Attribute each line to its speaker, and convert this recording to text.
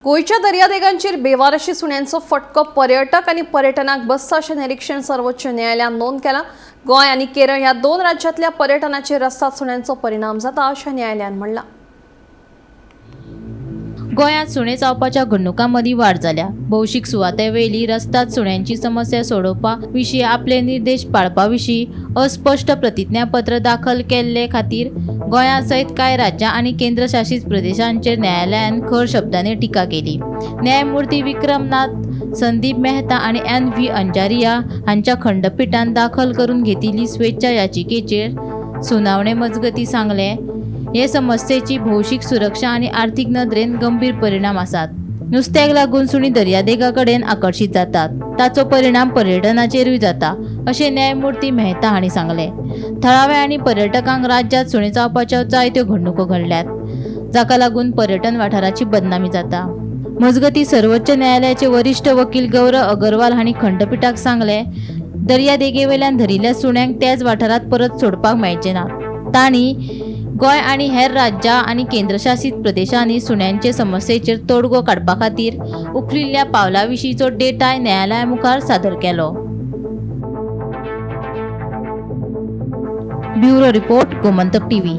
Speaker 1: गोयच्या दर्यादेगांचेर बेवारशी सुण्यांचो फटको पर्यटक आणि पर्यटनाक बसता अशें निरीक्षण सर्वोच्च न्यायालयान नोंद केलां। गोंय आणि केरळ ह्या दोन राज्यांतल्या पर्यटनाचेर रस्त्यात सुण्यांचो परिणाम जाता अशें न्यायालयान म्हणलां।
Speaker 2: गोंयांत सुणे चावपाच्या घडणुकांमदीं वाड जाल्या। भौशीक सुवातेवेली रस्त्यात सुण्यांची समस्या सोडोवपा विशीं आपले निर्देश पाळपा विशीं अस्पष्ट प्रतिज्ञापत्र दाखल केल्ले खातीर गोंया सयत कांय राज्यां आनी केंद्रशासीत प्रदेशांचेर न्यायालयान खर शब्दांनी टिका केली। न्यायमूर्ती विक्रमनाथ, संदीप मेहता आनी एन.व्ही. अंजारिया हांच्या खंडपीठान दाखल करून घेतिल्ली स्वेच्छा याचिकेचेर सुनावणे मजगतीं सांगलें, हे समस्येची भौशीक सुरक्षा आनी आर्थीक नदरेन गंभीर परिणाम आसात। नुस्त्याक लागून सुणी दर्यादेगा कडेन आकर्शीत जातात, ताचो परिणाम पर्यटनाचेरूय जाता, अशें न्यायमूर्ती मेहता हांणी सांगलें। थळावे आनी पर्यटकांक राज्यांत सुणे चावपाच्यो जायत्यो घडणुको घडल्यात, जाका लागून पर्यटन वाठाराची बदनामी जाता। मजगतीं सर्वोच्च न्यायालयाचे वरिश्ठ वकील गौरव अग्रवाल हांणी खंडपीठाक सांगलें, दर्यादेगेवेल्यान धरिल्ल्या सुण्यांक त्याच वाठारांत परत सोडपाक मेळचे ना। तांणी गोंय आनी हेर राज्यां आनी केंद्रशासीत प्रदेशांनी सुण्यांचे समस्येचेर तोडगो काडपा खातीर उखलिल्ल्या पावलां विशींचो डेटाय न्यायालया मुखार सादर केलो। Bureau report, Gomantak TV.